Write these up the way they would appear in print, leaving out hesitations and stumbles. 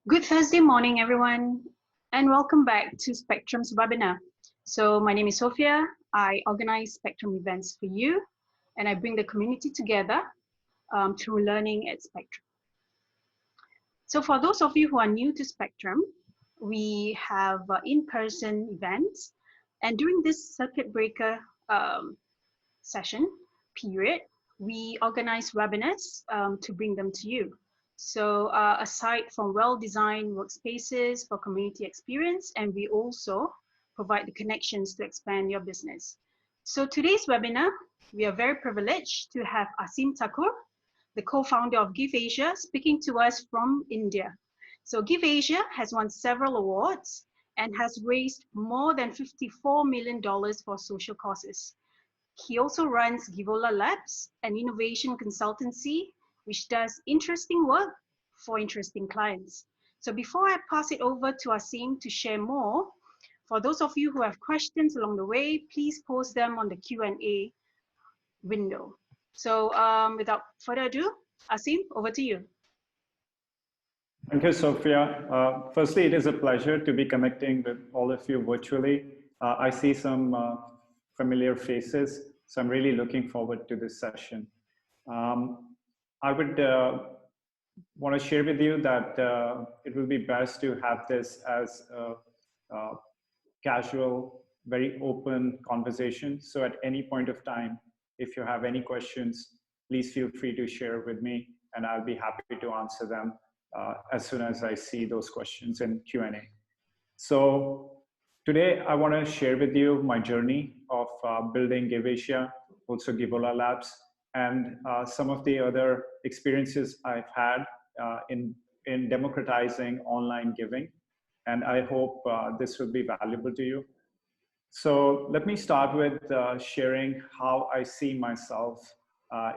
Good Thursday morning, everyone, and welcome back to Spectrum's webinar. So my name is Sophia. I organize Spectrum events for you, and I bring the community together through learning at Spectrum. So for those of you who are new to Spectrum, we have in-person events, and during this circuit breaker session period, we organize webinars to bring them to you. So aside from well-designed workspaces for community experience, and we also provide the connections to expand your business. So today's webinar, we are very privileged to have Aseem Thakur, the co-founder of Give.Asia, speaking to us from India. So Give.Asia has won several awards and has raised more than $54 million for social causes. He also runs Givola Labs, an innovation consultancy, which does interesting work for interesting clients. So before I pass it over to Aseem to share more, for those of you who have questions along the way, please post them on the Q&A window. So without further ado, Aseem, over to you. Thank you, Sophia. Firstly, it is a pleasure to be connecting with all of you virtually. I see some familiar faces, so I'm really looking forward to this session. I would want to share with you that it will be best to have this as a casual, very open conversation. So at any point of time, if you have any questions, please feel free to share with me, and I'll be happy to answer them as soon as I see those questions in Q&A. So today, I want to share with you my journey of building Give.Asia, also Givola Labs, and some of the other experiences I've had in democratizing online giving. And I hope this will be valuable to you. So let me start with sharing how I see myself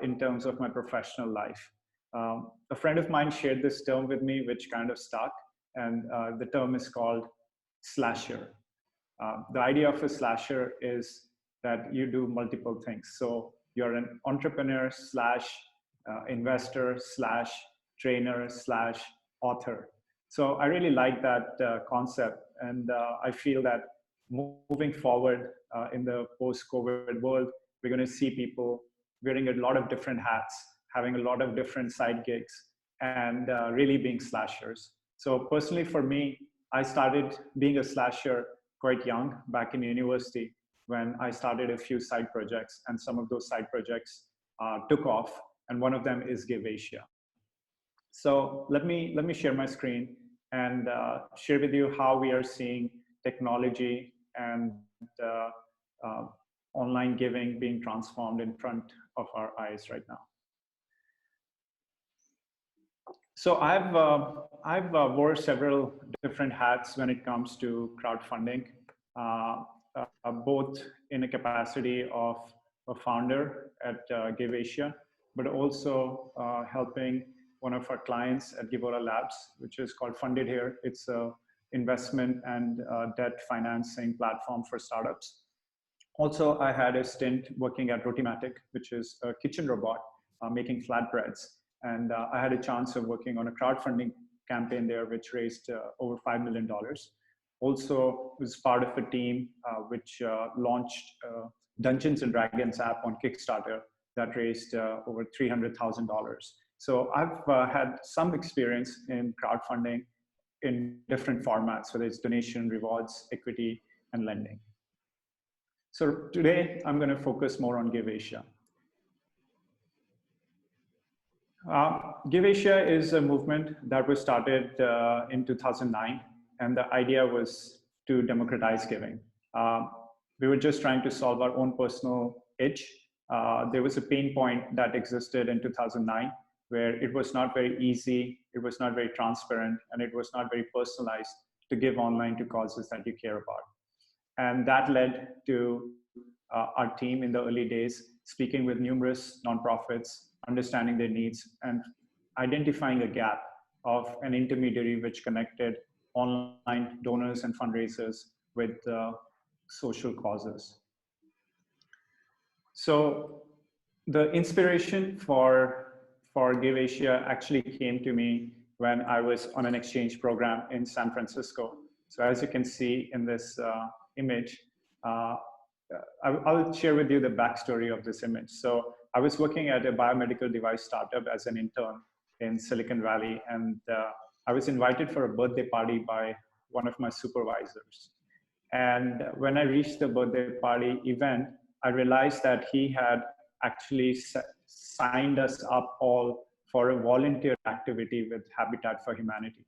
in terms of my professional life. A friend of mine shared this term with me, which kind of stuck, and the term is called slasher. The idea of a slasher is that you do multiple things. So you're an entrepreneur slash investor slash trainer slash author. So I really like that concept, and I feel that moving forward in the post-COVID world, we're going to see people wearing a lot of different hats, having a lot of different side gigs, and really being slashers. So personally for me, I started being a slasher quite young, back in university, when I started a few side projects, and some of those side projects took off, and one of them is Give.Asia. So let me share my screen and share with you how we are seeing technology and online giving being transformed in front of our eyes right now. So I've wore several different hats when it comes to crowdfunding, both in a capacity of a founder at Give.Asia, but also helping one of our clients at Givola Labs, which is called Funded Here. It's a investment and debt financing platform for startups. Also, I had a stint working at Rotimatic, which is a kitchen robot making flatbreads. And I had a chance of working on a crowdfunding campaign there, which raised over $5 million. Also was part of a team which launched Dungeons and Dragons app on Kickstarter that raised over $300,000. So I've had some experience in crowdfunding in different formats, whether it's donation, rewards, equity, and lending. So today I'm going to focus more on Give.Asia. Give.Asia is a movement that was started in 2009, and the idea was to democratize giving. We were just trying to solve our own personal itch. There was a pain point that existed in 2009 where it was not very easy, it was not very transparent, and it was not very personalized to give online to causes that you care about. And that led to our team in the early days speaking with numerous nonprofits, understanding their needs, and identifying a gap of an intermediary which connected online donors and fundraisers with social causes. So the inspiration for Give.Asia actually came to me when I was on an exchange program in San Francisco. So as you can see in this image, I'll share with you the backstory of this image. So I was working at a biomedical device startup as an intern in Silicon Valley, and I was invited for a birthday party by one of my supervisors. And when I reached the birthday party event, I realized that he had actually signed us up all for a volunteer activity with Habitat for Humanity.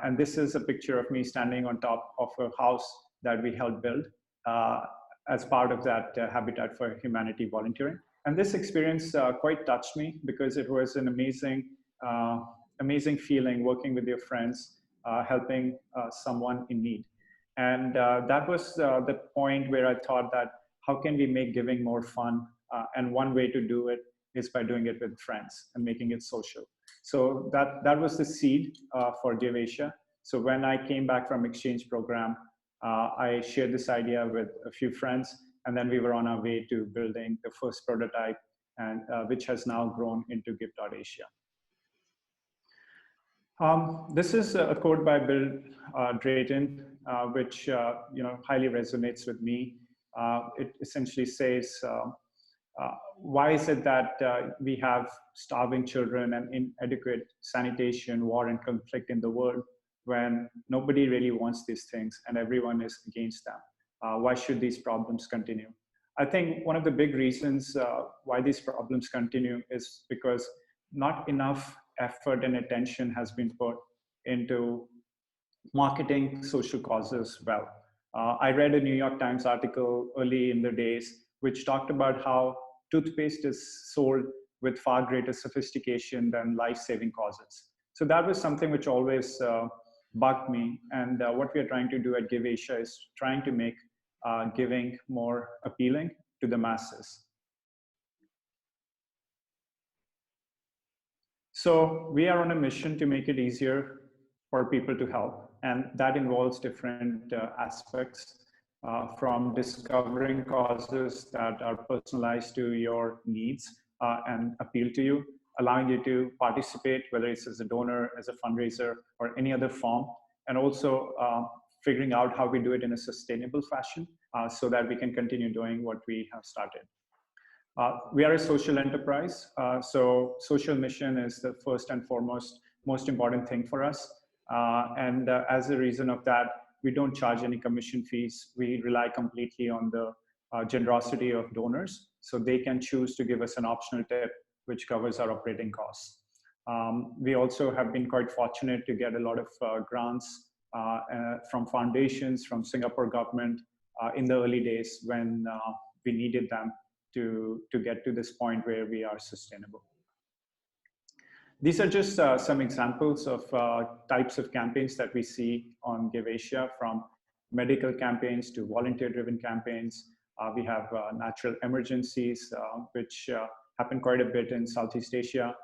And this is a picture of me standing on top of a house that we helped build as part of that Habitat for Humanity volunteering. And this experience quite touched me because it was an amazing feeling working with your friends, helping someone in need. And that was the point where I thought that how can we make giving more fun? And one way to do it is by doing it with friends and making it social. So that was the seed for Give.Asia. So when I came back from exchange program, I shared this idea with a few friends, and then we were on our way to building the first prototype, and which has now grown into Give.Asia. This is a quote by Bill Drayton, which highly resonates with me. It essentially says, why is it that we have starving children and inadequate sanitation, war and conflict in the world when nobody really wants these things and everyone is against them? Why should these problems continue? I think one of the big reasons why these problems continue is because not enough effort and attention has been put into marketing social causes well. I read a New York Times article early in the days which talked about how toothpaste is sold with far greater sophistication than life-saving causes. So that was something which always bugged me. And what we are trying to do at Give.Asia is trying to make giving more appealing to the masses. So we are on a mission to make it easier for people to help. And that involves different aspects from discovering causes that are personalized to your needs and appeal to you, allowing you to participate, whether it's as a donor, as a fundraiser, or any other form, and also figuring out how we do it in a sustainable fashion so that we can continue doing what we have started. We are a social enterprise, so social mission is the first and foremost, most important thing for us. And as a reason of that, we don't charge any commission fees. We rely completely on the generosity of donors, so they can choose to give us an optional tip, which covers our operating costs. We also have been quite fortunate to get a lot of grants from foundations, from Singapore government in the early days when we needed them to get to this point where we are sustainable. These are just some examples of types of campaigns that we see on Give.Asia, from medical campaigns to volunteer-driven campaigns. We have natural emergencies, which happen quite a bit in Southeast Asia.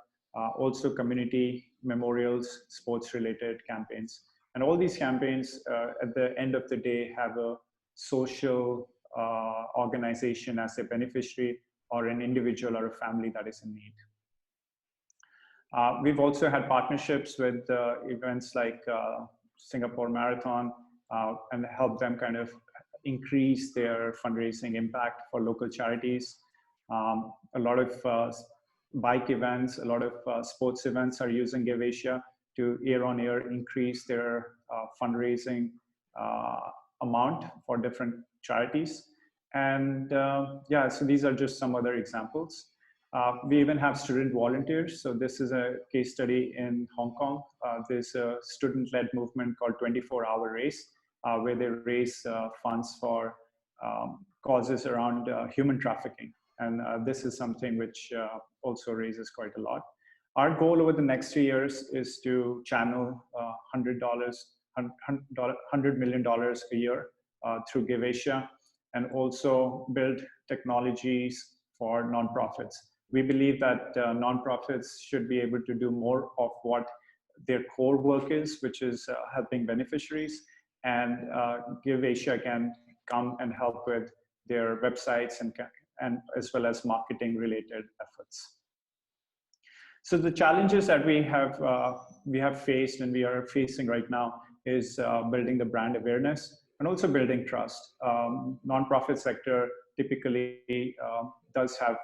Also community memorials, sports-related campaigns. And all these campaigns, at the end of the day, have a social organization as a beneficiary, or an individual or a family that is in need. We've also had partnerships with events like Singapore Marathon and help them kind of increase their fundraising impact for local charities. A lot of bike events, a lot of sports events are using Give.Asia to year-on-year increase their fundraising amount for different charities. And yeah, so these are just some other examples. We even have student volunteers. So this is a case study in Hong Kong. There's a student-led movement called 24-Hour Race, where they raise funds for causes around human trafficking. And this is something which also raises quite a lot. Our goal over the next 3 years is to channel $100 million a year through Give.Asia, and also build technologies for nonprofits. We believe that nonprofits should be able to do more of what their core work is, which is helping beneficiaries, and Give.Asia can come and help with their websites and as well as marketing related efforts. So the challenges that we have faced and we are facing right now is building the brand awareness and also building trust. Nonprofit sector typically does have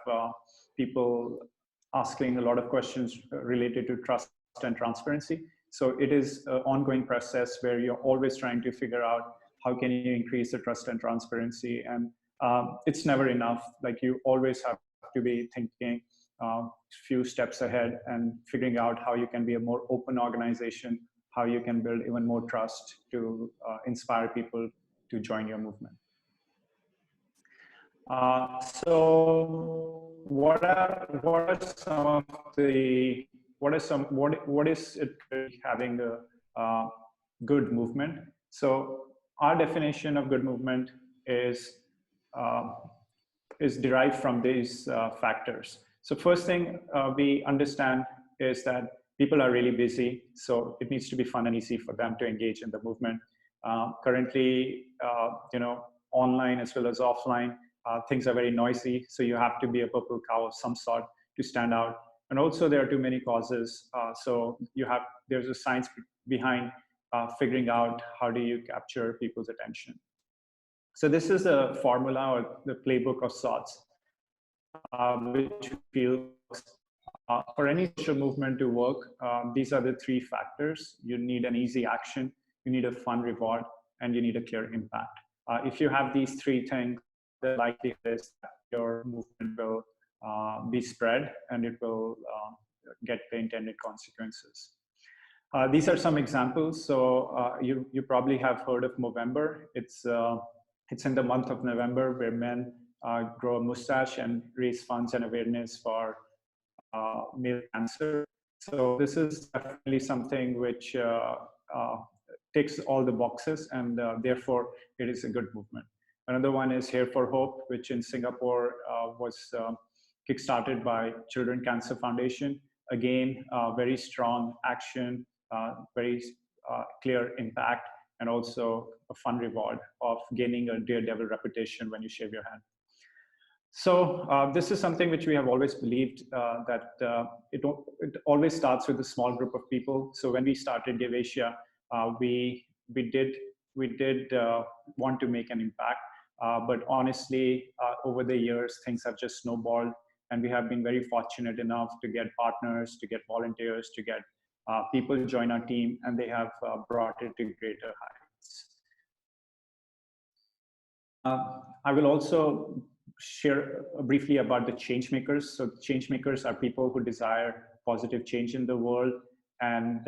people asking a lot of questions related to trust and transparency. So it is an ongoing process where you're always trying to figure out how can you increase the trust and transparency. And it's never enough. Like, you always have to be thinking few steps ahead and figuring out how you can be a more open organization, how you can build even more trust to inspire people to join your movement. So what is it having a good movement? So our definition of good movement is derived from these factors. So first thing we understand is that people are really busy, so it needs to be fun and easy for them to engage in the movement. Currently, online as well as offline, things are very noisy, so you have to be a purple cow of some sort to stand out. And also there are too many causes, so there's a science behind figuring out how do you capture people's attention. So this is a formula or the playbook of sorts, which feels for any social movement to work, these are the three factors. You need an easy action, you need a fun reward, and you need a clear impact. If you have these three things, the likelihood is that your movement will be spread and it will get the intended consequences. These are some examples. So you probably have heard of Movember. It's in the month of November where men grow a mustache and raise funds and awareness for male cancer. So this is definitely something which ticks all the boxes, and therefore it is a good movement. Another one is Hair for Hope, which in Singapore was kickstarted by Children Cancer Foundation. Again, very strong action, very clear impact, and also a fun reward of gaining a daredevil reputation when you shave your head. So this is something which we have always believed that it always starts with a small group of people. So when we started Give.Asia, we did want to make an impact, but honestly, over the years, things have just snowballed, and we have been very fortunate enough to get partners, to get volunteers, to get people join our team, and they have brought it to greater heights. I will also share briefly about the change makers. So change makers are people who desire positive change in the world, and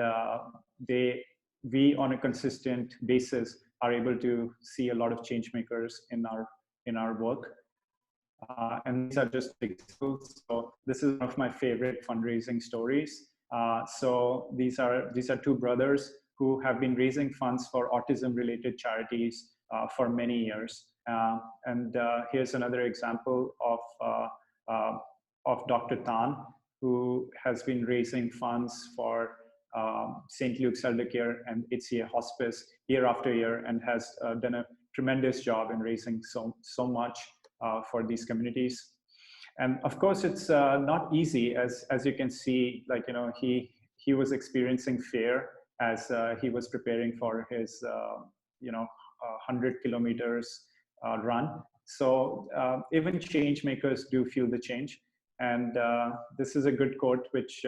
we on a consistent basis are able to see a lot of change makers in our work. And these are just examples. So this is one of my favorite fundraising stories. So these are two brothers who have been raising funds for autism-related charities for many years. And here's another example of Dr. Tan, who has been raising funds for St. Luke's Elder Care and HCA Hospice year after year, and has done a tremendous job in raising so much for these communities. And of course, it's not easy, as you can see. Like, he was experiencing fear as he was preparing for his 100 kilometers run. So even change makers do feel the change. And this is a good quote, which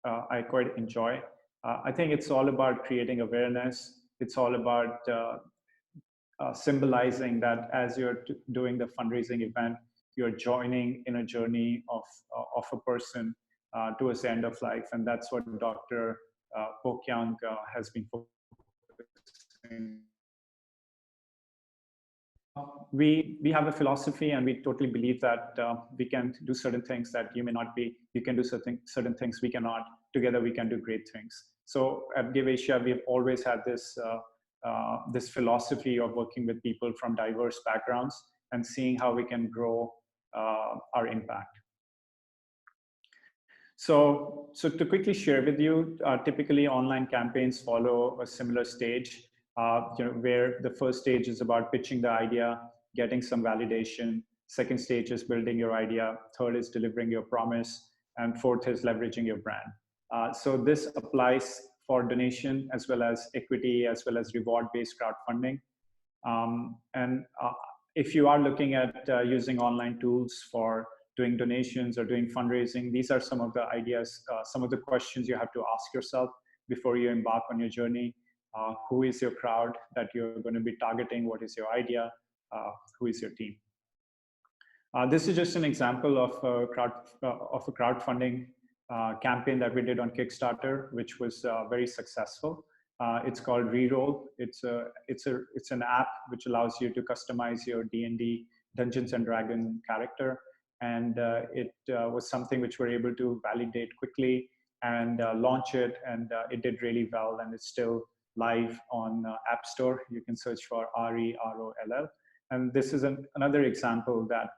I quite enjoy. I think it's all about creating awareness. It's all about symbolizing that as you're doing the fundraising event, you're joining in a journey of a person towards the end of life. And that's what Dr. Pokyang has been focusing. We have a philosophy, and we totally believe that we can do certain things that you may not be. You can do certain things we cannot. Together, we can do great things. So at Give.Asia, we've always had this philosophy of working with people from diverse backgrounds and seeing how we can grow our impact. So to quickly share with you, typically online campaigns follow a similar stage. Where the first stage is about pitching the idea, getting some validation. Second stage is building your idea. Third is delivering your promise. and fourth is leveraging your brand. So this applies for donation as well as equity, as well as reward-based crowdfunding. And if you are looking at using online tools for doing donations or doing fundraising, these are some of the ideas, some of the questions you have to ask yourself before you embark on your journey. Who is your crowd that you're going to be targeting? What is your idea? Who is your team? This is just an example of a crowdfunding campaign that we did on Kickstarter, which was very successful. It's called Reroll. It's an app which allows you to customize your D&D Dungeons and Dragon character, and it was something which we're able to validate quickly and launch it, and it did really well, and it's still live on App Store. You can search for REROLL. And this is another example that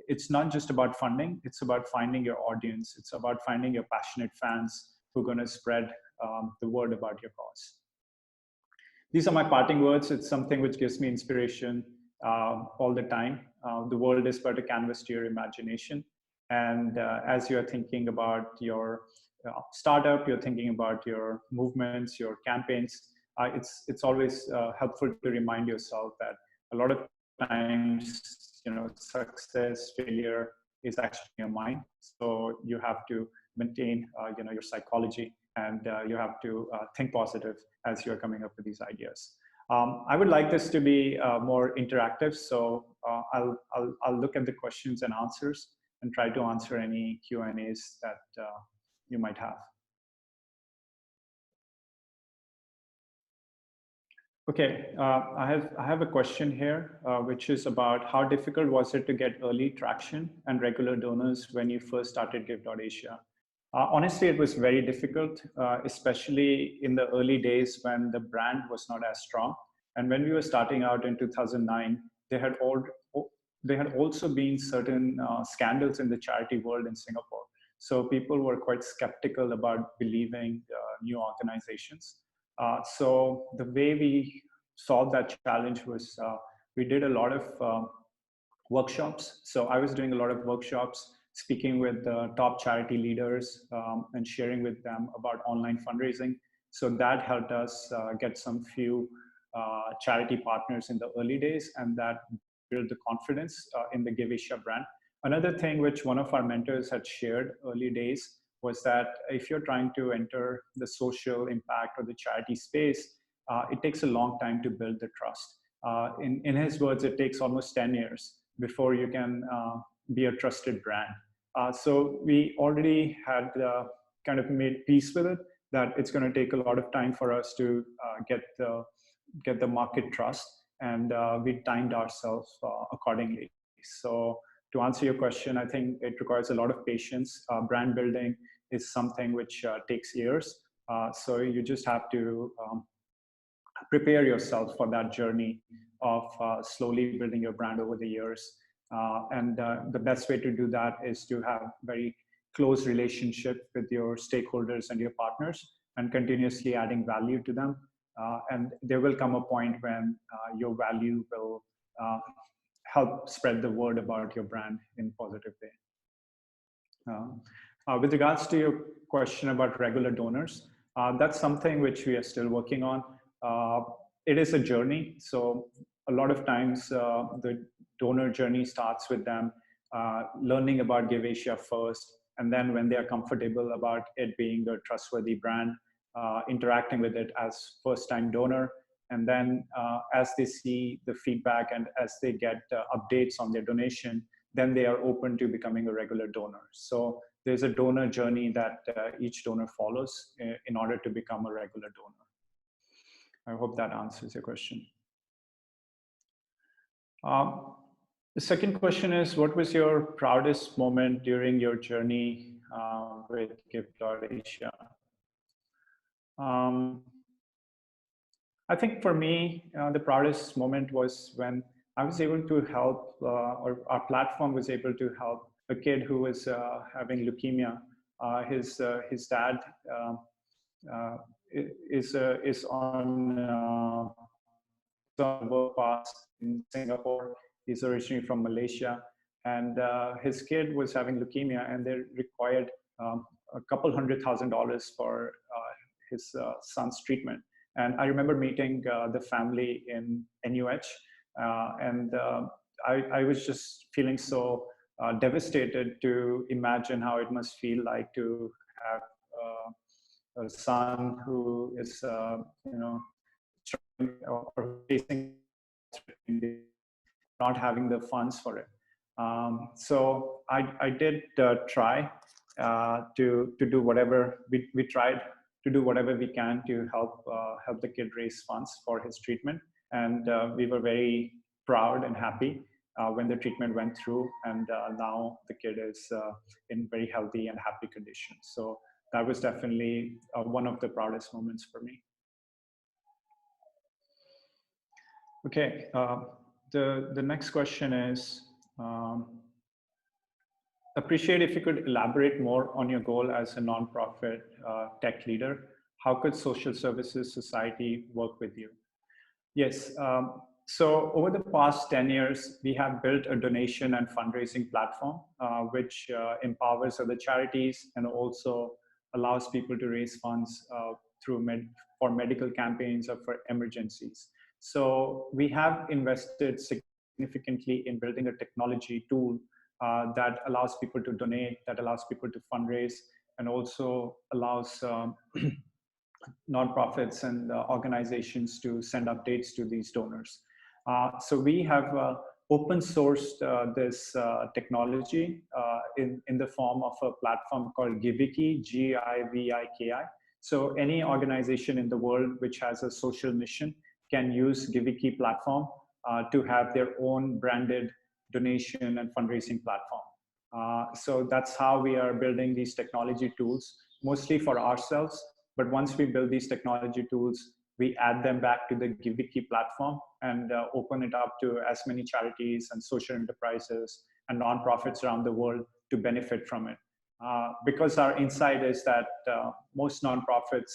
it's not just about funding, it's about finding your audience. It's about finding your passionate fans who are going to spread the word about your cause. These are my parting words. It's something which gives me inspiration all the time. The world is but a canvas to your imagination. And as you're thinking about your startup, you're thinking about your movements, your campaigns, it's always helpful to remind yourself that a lot of times, success, failure is actually in your mind. So you have to maintain, your psychology, and you have to think positive as you're coming up with these ideas. I would like this to be more interactive, so I'll look at the questions and answers and try to answer any Q&As that you might have. Okay, I have a question here, which is about how difficult was it to get early traction and regular donors when you first started Give.Asia? Honestly, it was very difficult, especially in the early days when the brand was not as strong. And when we were starting out in 2009, there had also been certain scandals in the charity world in Singapore. So people were quite skeptical about believing new organizations. So the way we solved that challenge was we did a lot of workshops. So I was doing a lot of workshops, speaking with top charity leaders and sharing with them about online fundraising. So that helped us get some few charity partners in the early days, and that built the confidence in the Give.Asia brand. Another thing which one of our mentors had shared early days was that if you're trying to enter the social impact or the charity space, it takes a long time to build the trust. In his words, it takes almost 10 years before you can be a trusted brand. So we already had kind of made peace with it, that it's going to take a lot of time for us to get the market trust, and we timed ourselves accordingly. So to answer your question, I think it requires a lot of patience. Brand building is something which takes years. So you just have to prepare yourself for that journey of slowly building your brand over the years. And the best way to do that is to have very close relationship with your stakeholders and your partners, and continuously adding value to them. And there will come a point when your value will help spread the word about your brand in a positive way. With regards to your question about regular donors, that's something which we are still working on. It is a journey. So a lot of times the donor journey starts with them learning about Give.Asia first, and then when they are comfortable about it being a trustworthy brand, interacting with it as first-time donor. And then as they see the feedback and as they get updates on their donation, then they are open to becoming a regular donor. So there's a donor journey that each donor follows in order to become a regular donor. I hope that answers your question. The second question is, what was your proudest moment during your journey with Give.Asia? I think for me, the proudest moment was when I was able to help, or our platform was able to help a kid who was having leukemia. His dad is on work pass in Singapore. He's originally from Malaysia, and his kid was having leukemia, and they required a couple $100,000 for his son's treatment. And I remember meeting the family in NUH, and I was just feeling so devastated to imagine how it must feel like to have a son who is, or facing not having the funds for it. So I did try to do whatever we tried to do whatever we can to help the kid raise funds for his treatment, and we were very proud and happy when the treatment went through, and now the kid is in very healthy and happy condition. So that was definitely one of the proudest moments for me. Okay, the next question is, appreciate if you could elaborate more on your goal as a nonprofit tech leader. How could social services society work with you? Yes, so over the past 10 years, we have built a donation and fundraising platform, which empowers other charities and also allows people to raise funds for medical campaigns or for emergencies. So we have invested significantly in building a technology tool that allows people to donate, that allows people to fundraise, and also allows nonprofits and organizations to send updates to these donors. So we have open sourced this technology in the form of a platform called Giviki, Giviki. So any organization in the world which has a social mission can use Giviki platform to have their own branded donation and fundraising platform. So that's how we are building these technology tools, mostly for ourselves. But once we build these technology tools, we add them back to the Giviki platform and open it up to as many charities and social enterprises and nonprofits around the world to benefit from it. Because our insight is that most nonprofits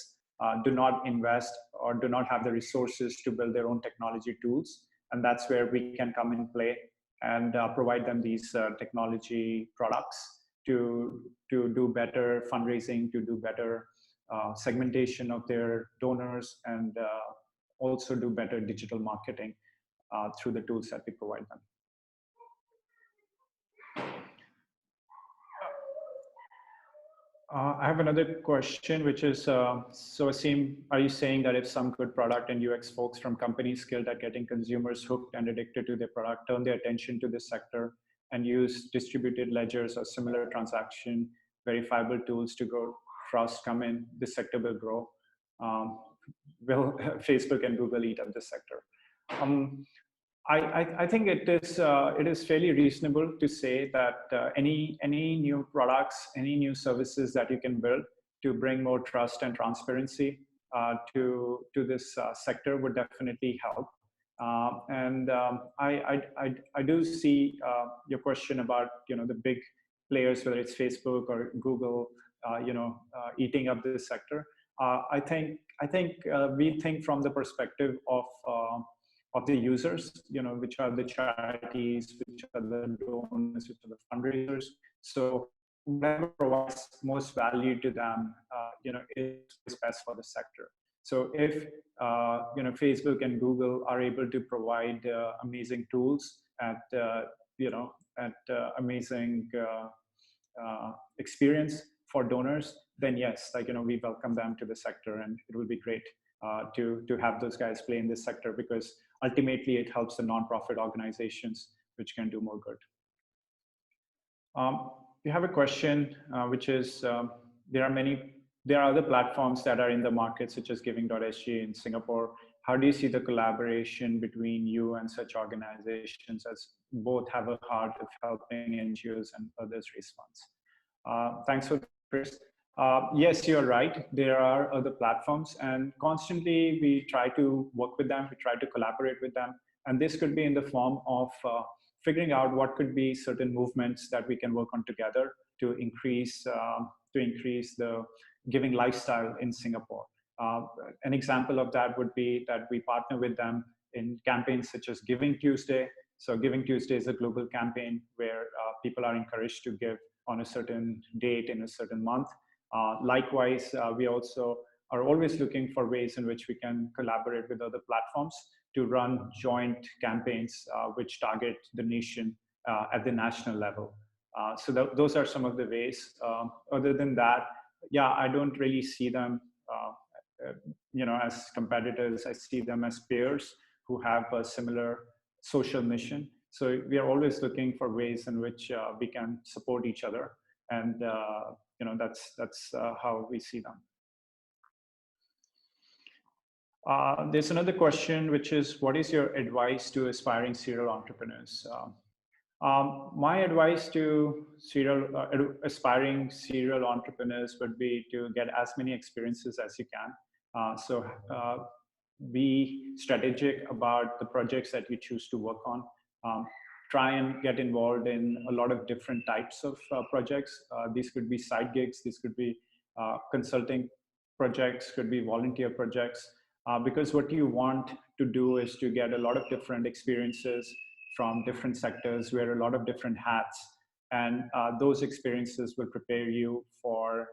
do not invest or do not have the resources to build their own technology tools. And that's where we can come in play and provide them these technology products to do better fundraising, to do better segmentation of their donors, and also do better digital marketing through the tools that we provide them. I have another question, which is, so Aseem, are you saying that if some good product and UX folks from companies skilled at getting consumers hooked and addicted to their product turn their attention to this sector and use distributed ledgers or similar transaction verifiable tools to grow trust come in, this sector will grow? Will Facebook and Google eat up this sector? I think it is fairly reasonable to say that any new products, any new services that you can build to bring more trust and transparency to this sector would definitely help. I do see your question about the big players, whether it's Facebook or Google, eating up this sector. I think we think from the perspective of the users, which are the charities, which are the donors, which are the fundraisers. So whatever provides most value to them, is best for the sector. So if Facebook and Google are able to provide amazing tools at amazing experience for donors, then yes, we welcome them to the sector, and it will be great to have those guys play in this sector, because ultimately it helps the nonprofit organizations which can do more good. We have a question which is, there are other platforms that are in the market, such as Give.Asia in Singapore. How do you see the collaboration between you and such organizations, as both have a heart of helping NGOs and others raise funds? Thanks for Chris. Yes, you're right. There are other platforms, and constantly we try to work with them. We try to collaborate with them. And this could be in the form of figuring out what could be certain movements that we can work on together to increase the giving lifestyle in Singapore. An example of that would be that we partner with them in campaigns such as Giving Tuesday, So Giving Tuesday is a global campaign where people are encouraged to give on a certain date in a certain month. Likewise, we also are always looking for ways in which we can collaborate with other platforms to run joint campaigns which target the nation at the national level. So those are some of the ways. Other than that, yeah, I don't really see them as competitors. I see them as peers who have a similar social mission. So we are always looking for ways in which we can support each other, and that's how we see them. There's another question, which is, what is your advice to aspiring serial entrepreneurs? My advice to aspiring serial entrepreneurs would be to get as many experiences as you can. Be strategic about the projects that you choose to work on. Try and get involved in a lot of different types of projects. These could be side gigs, these could be consulting projects, could be volunteer projects, because what you want to do is to get a lot of different experiences from different sectors, wear a lot of different hats, and those experiences will prepare you for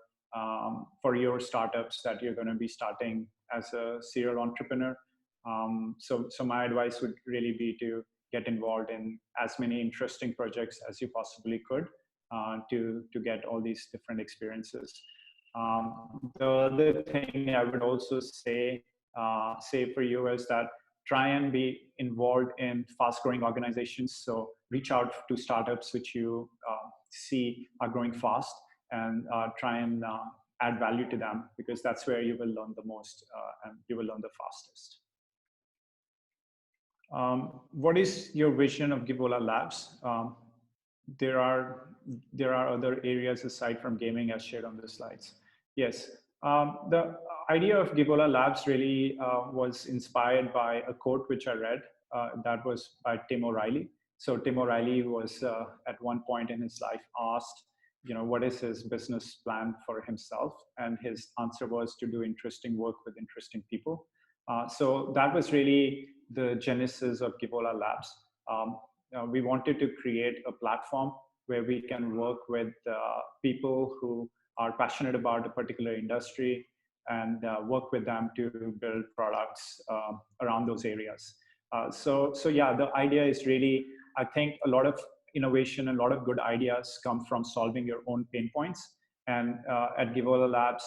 your startups that you're going to be starting as a serial entrepreneur. So my advice would really be to get involved in as many interesting projects as you possibly could to get all these different experiences. The other thing I would also say for you is that try and be involved in fast-growing organizations. So reach out to startups which you see are growing fast, and try and add value to them, because that's where you will learn the most and you will learn the fastest. What is your vision of Givola Labs? There are other areas aside from gaming as shared on the slides. Yes, the idea of Givola Labs really was inspired by a quote which I read that was by Tim O'Reilly. So Tim O'Reilly was at one point in his life asked, what is his business plan for himself? And his answer was to do interesting work with interesting people. So that was really the genesis of Givola Labs. We wanted to create a platform where we can work with people who are passionate about a particular industry and work with them to build products around those areas. So yeah, the idea is really, I think a lot of innovation, a lot of good ideas come from solving your own pain points. And at Givola Labs,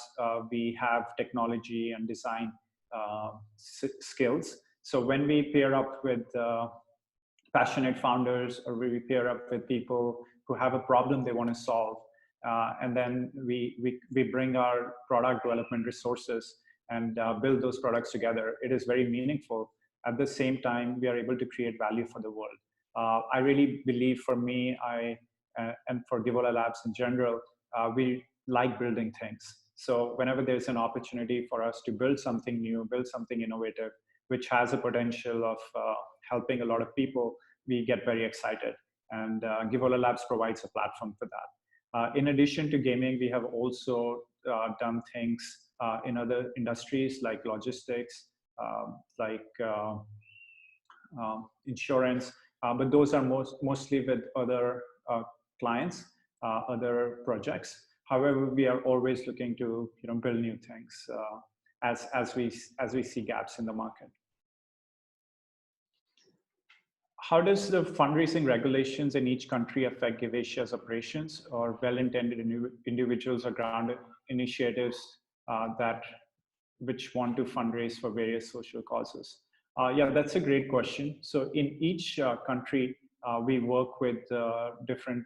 we have technology and design skills. So when we pair up with passionate founders, or we pair up with people who have a problem they want to solve, and then we bring our product development resources and build those products together, it is very meaningful. At the same time, we are able to create value for the world. I really believe, for me, and for Givola Labs in general, we like building things. So whenever there's an opportunity for us to build something new, build something innovative, which has a potential of helping a lot of people, we get very excited. And Givola Labs provides a platform for that. In addition to gaming, we have also done things in other industries like logistics, like insurance, but those are mostly with other clients, other projects. However, we are always looking to build new things as we see gaps in the market. How does the fundraising regulations in each country affect Give.Asia's operations, or well-intended individuals or ground initiatives which want to fundraise for various social causes? Yeah, that's a great question. So in each country, we work with different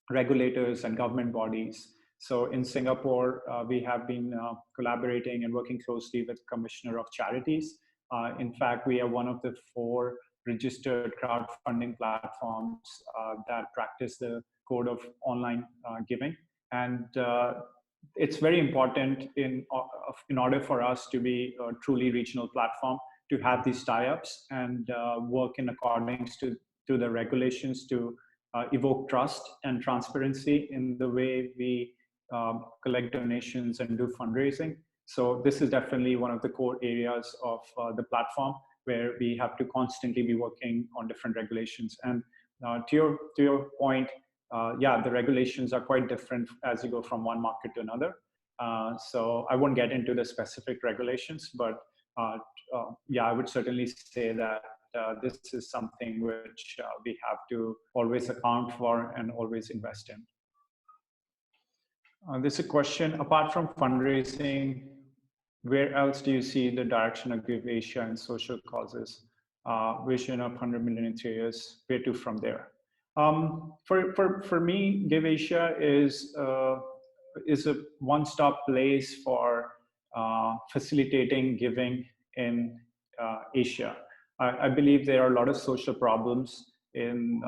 regulators and government bodies. So in Singapore, we have been collaborating and working closely with Commissioner of Charities. In fact, we are one of the 4 registered crowdfunding platforms that practice the code of online giving. And it's very important in order for us to be a truly regional platform to have these tie-ups and work in accordance to the regulations to evoke trust and transparency in the way we collect donations and do fundraising. So this is definitely one of the core areas of the platform, where we have to constantly be working on different regulations. And to your point, yeah, the regulations are quite different as you go from one market to another. So I won't get into the specific regulations, but yeah, I would certainly say that this is something which we have to always account for and always invest in. There's a question, apart from fundraising, where else do you see the direction of Give.Asia and social causes? Vision of 100 million in 3 years, where to from there? For me, Give.Asia is a one-stop place for facilitating giving in Asia. I believe there are a lot of social problems in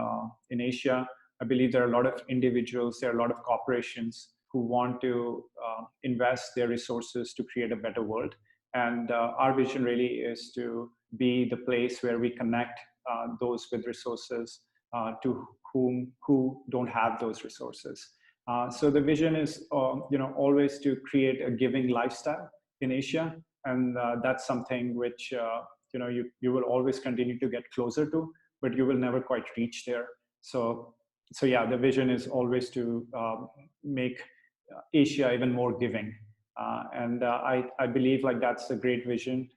Asia. I believe there are a lot of individuals, there are a lot of corporations who want to invest their resources to create a better world. And our vision really is to be the place where we connect those with resources to who don't have those resources. So the vision is, always to create a giving lifestyle in Asia, and that's something which you will always continue to get closer to, but you will never quite reach there. So yeah, the vision is always to make Asia even more giving, and I believe like that's a great vision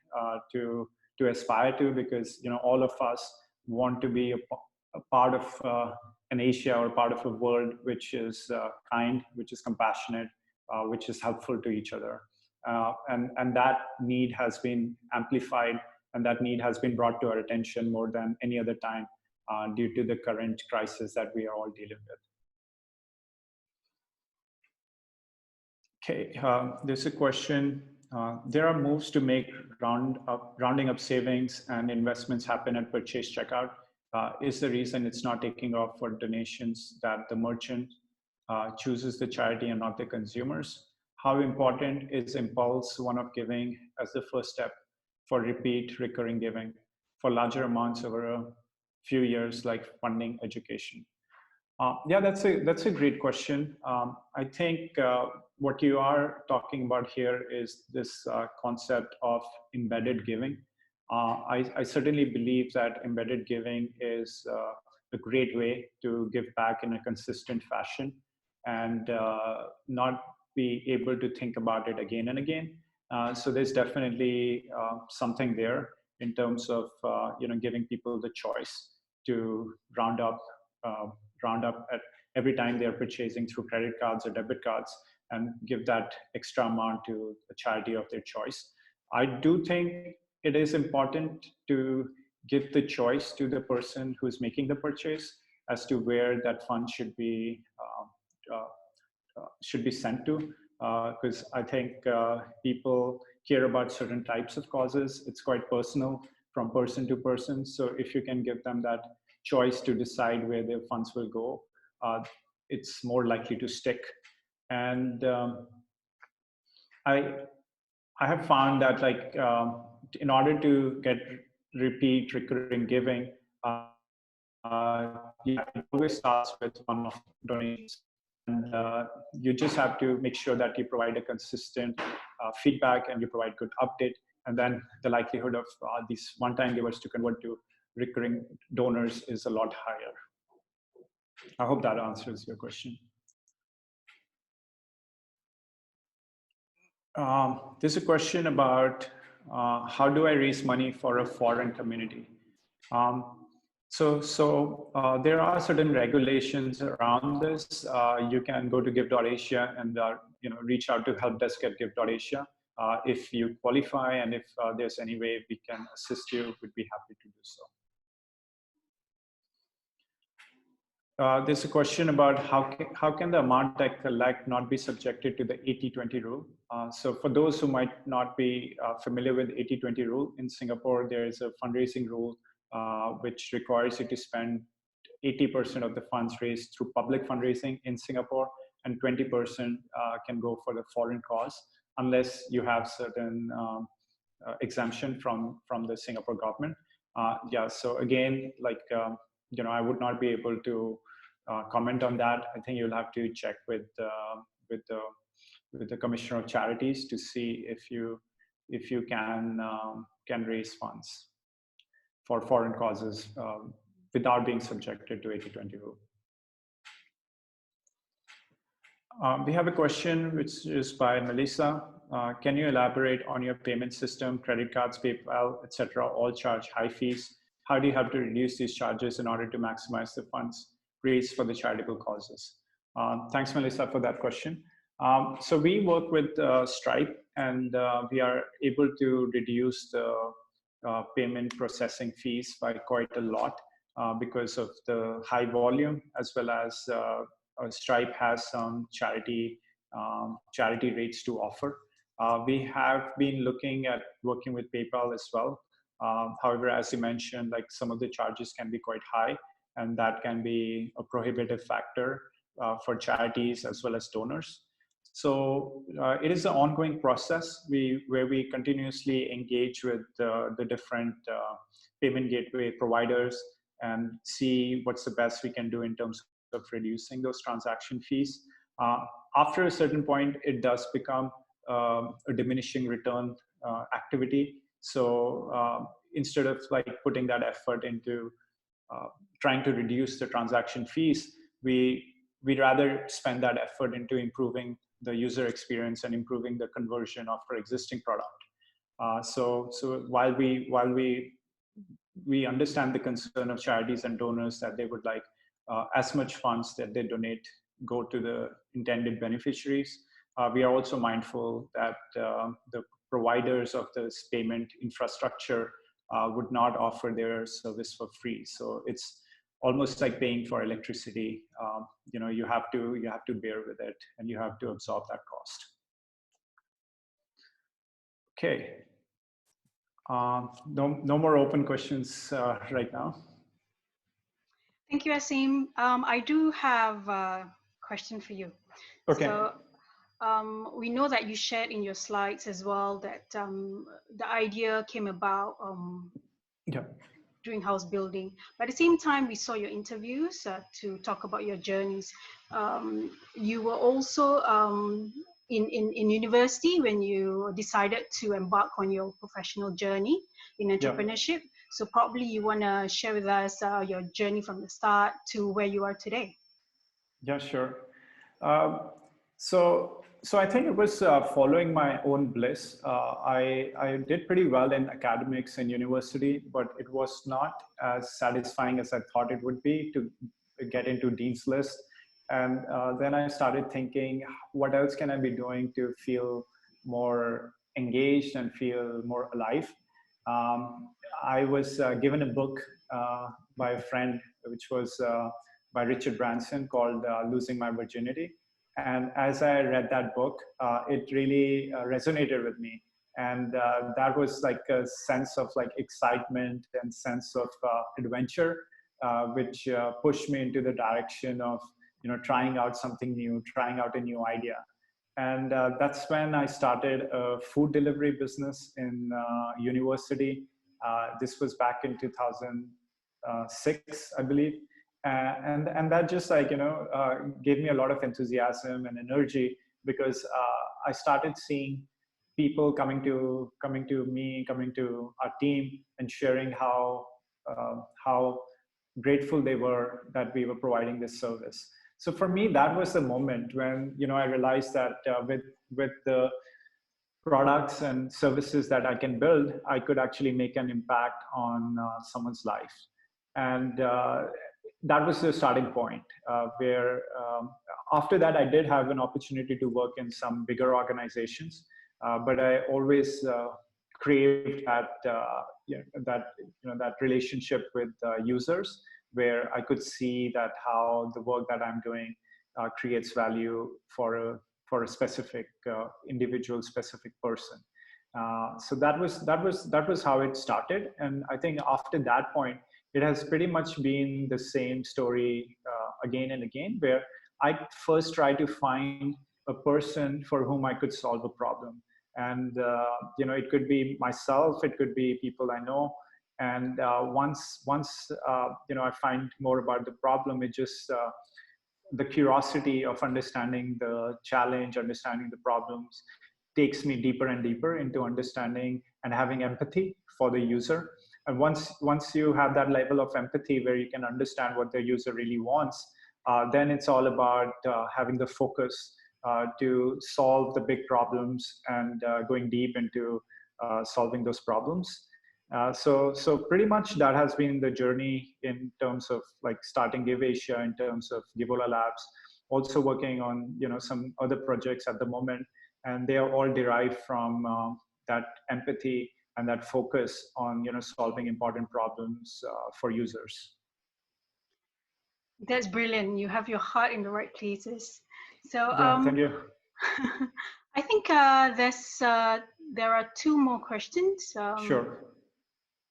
to aspire to, because all of us want to be a part of an Asia, or part of a world which is kind, which is compassionate, which is helpful to each other. And that need has been amplified, and that need has been brought to our attention more than any other time due to the current crisis that we are all dealing with. Okay, there's a question. There are moves to make rounding up savings and investments happen at purchase checkout. Is the reason it's not taking off for donations that the merchant chooses the charity and not the consumers? How important is impulse one-off giving as the first step for repeat recurring giving for larger amounts over a few years, like funding education? Yeah, that's a great question. I think what you are talking about here is this concept of embedded giving. I certainly believe that embedded giving is a great way to give back in a consistent fashion, and not be able to think about it again and again. So there's definitely something there in terms of giving people the choice to round up at every time they're purchasing through credit cards or debit cards, and give that extra amount to a charity of their choice. I do think it is important to give the choice to the person who's making the purchase as to where that fund should be sent to, because I think people care about certain types of causes. It's quite personal from person to person. So if you can give them that choice to decide where their funds will go, it's more likely to stick. And I have found that in order to get repeat recurring giving, yeah, it always starts with one-off donations. And you just have to make sure that you provide a consistent feedback, and you provide good update. And then the likelihood of these one-time givers to convert to recurring donors is a lot higher. I hope that answers your question. There's a question about how do I raise money for a foreign community? So there are certain regulations around this. You can go to Give.Asia and reach out to help desk at Give.Asia. If you qualify, and if there's any way we can assist you, we'd be happy to do so. There's a question about how can the amount I collect not be subjected to the 80-20 rule? So for those who might not be familiar with the 80-20 rule, in Singapore, there is a fundraising rule which requires you to spend 80% of the funds raised through public fundraising in Singapore, and 20% can go for the foreign cause, unless you have certain exemption from the Singapore government. Yeah, so again, I would not be able to comment on that. I think you'll have to check with the Commissioner of Charities to see if you can raise funds. for foreign causes without being subjected to 80/20 rule. We have a question which is by Melissa. Can you elaborate on your payment system, credit cards, PayPal, etc. all charge high fees? How do you have to reduce these charges in order to maximize the funds raised for the charitable causes? Thanks, Melissa, for that question. So we work with Stripe, and we are able to reduce the payment processing fees by quite a lot because of the high volume, as well as Stripe has some charity rates to offer. We have been looking at working with PayPal as well. However, as you mentioned, like some of the charges can be quite high, and that can be a prohibitive factor for charities as well as donors. So it is an ongoing process where we continuously engage with the different payment gateway providers and see what's the best we can do in terms of reducing those transaction fees. After a certain point, it does become a diminishing return activity. So instead of like putting that effort into trying to reduce the transaction fees, we'd rather spend that effort into improving the user experience and improving the conversion of our existing product. So while we understand the concern of charities and donors that they would like as much funds that they donate go to the intended beneficiaries, we are also mindful that the providers of this payment infrastructure would not offer their service for free. So it's almost like paying for electricity. You know, you have to bear with it, and you have to absorb that cost. Okay. No more open questions right now. Thank you, Aseem. I do have a question for you. Okay. So we know that you shared in your slides as well that the idea came about doing house building. But at the same time, we saw your interviews to talk about your journeys. You were also in university when you decided to embark on your professional journey in entrepreneurship. So probably you want to share with us your journey from the start to where you are today. Yeah, sure. So I think it was following my own bliss. I did pretty well in academics in university, but it was not as satisfying as I thought it would be to get into Dean's List. And then I started thinking, what else can I be doing to feel more engaged and feel more alive? I was given a book by a friend, which was by Richard Branson, called Losing My Virginity. And as I read that book, it really resonated with me. And that was like a sense of like excitement and sense of adventure, which pushed me into the direction of, you know, trying out something new, trying out a new idea. And that's when I started a food delivery business in university. This was back in 2006, I believe. And that just like, you know, gave me a lot of enthusiasm and energy, because I started seeing people coming to me, coming to our team, and sharing how grateful they were that we were providing this service. So for me, that was the moment when, you know, I realized that with the products and services that I can build, I could actually make an impact on someone's life. And that was the starting point where after that, I did have an opportunity to work in some bigger organizations, but I always craved that relationship with users, where I could see that how the work that I'm doing creates value for a specific individual, specific person. So that was how it started. And I think after that point, it has pretty much been the same story again and again, where I first try to find a person for whom I could solve a problem. And you know, it could be myself, it could be people I know. And once you know, I find more about the problem, it just the curiosity of understanding the challenge, understanding the problems, takes me deeper and deeper into understanding and having empathy for the user. And once you have that level of empathy where you can understand what the user really wants, then it's all about having the focus to solve the big problems and going deep into solving those problems. So pretty much that has been the journey in terms of like starting Give.Asia, in terms of Givola Labs, also working on some other projects at the moment, and they are all derived from that empathy and that focus on solving important problems for users. That's brilliant. You have your heart in the right places. So yeah, thank you. I think there are two more questions. Sure.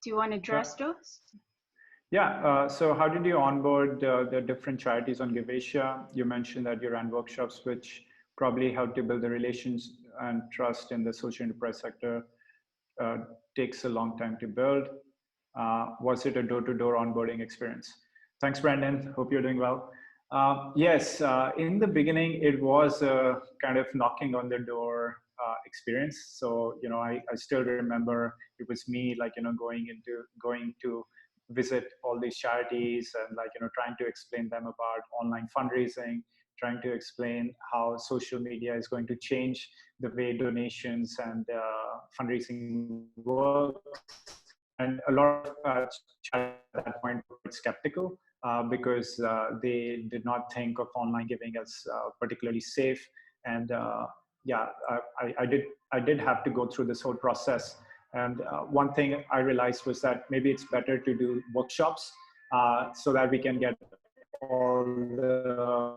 Do you want to address those? Yeah, so how did you onboard the different charities on Give.Asia? You mentioned that you ran workshops, which probably helped you build the relations and trust in the social enterprise sector. Takes a long time to build. Was it a door-to-door onboarding experience? Thanks, Brandon. Hope you're doing well. Yes, in the beginning, it was a kind of knocking on the door experience. So, I still remember it was me, like, going to visit all these charities and trying to explain them about online fundraising, trying to explain how social media is going to change the way donations and fundraising works. And a lot of charities at that point were skeptical because they did not think of online giving as particularly safe. And yeah, I did have to go through this whole process. And one thing I realized was that maybe it's better to do workshops so that we can get all the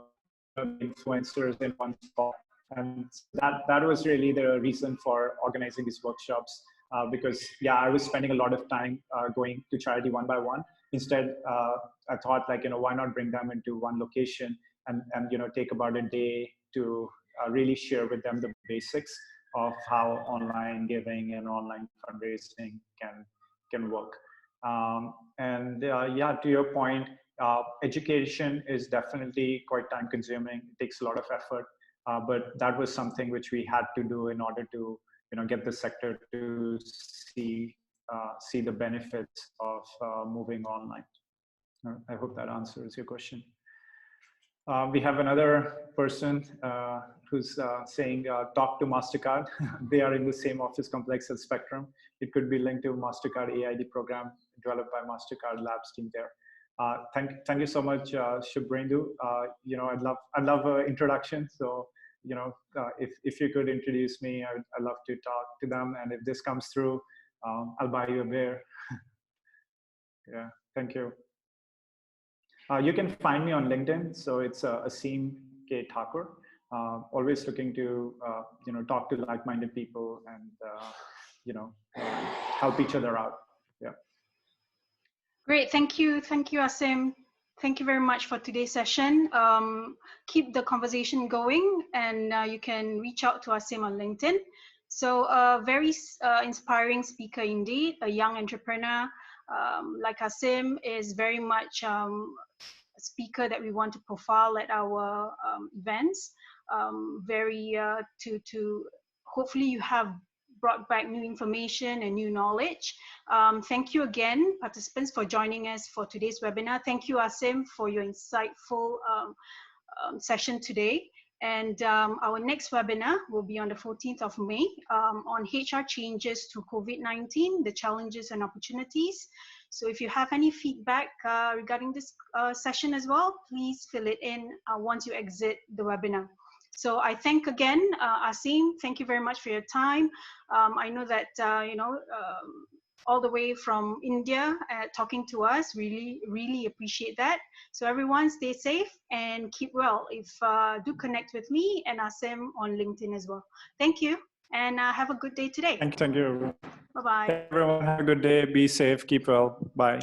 influencers in one spot. And that was really the reason for organizing these workshops, because yeah, I was spending a lot of time going to charity one by one. Instead, I thought why not bring them into one location and take about a day to really share with them the basics of how online giving and online fundraising can work. And yeah, to your point, education is definitely quite time consuming. It takes a lot of effort, but that was something which we had to do in order to get the sector to see the benefits of moving online. I hope that answers your question. We have another person who's saying, talk to MasterCard. They are in the same office complex as Spectrum. It could be linked to MasterCard AID program developed by MasterCard Labs team there. Thank you so much, Shubhendu. I'd love an introduction. So, if you could introduce me, I'd love to talk to them. And if this comes through, I'll buy you a beer. Yeah, thank you. You can find me on LinkedIn. So it's Aseem Thakur. Always looking to talk to like-minded people and help each other out. Yeah. Great, thank you, Aseem. Thank you very much for today's session. Keep the conversation going, and you can reach out to Aseem on LinkedIn. So a very inspiring speaker indeed, a young entrepreneur like Aseem is very much a speaker that we want to profile at our events. To hopefully you have brought back new information and new knowledge. Thank you again, participants, for joining us for today's webinar. Thank you, Aseem, for your insightful session today. And our next webinar will be on the 14th of May on HR changes to COVID-19, the challenges and opportunities. So if you have any feedback regarding this session as well, please fill it in once you exit the webinar. So I thank again, Aseem, thank you very much for your time. I know that, all the way from India talking to us, really appreciate that. So everyone stay safe and keep well. If do connect with me and Aseem on LinkedIn as well. Thank you and have a good day today. Thank you. Bye-bye. Everyone have a good day. Be safe. Keep well. Bye.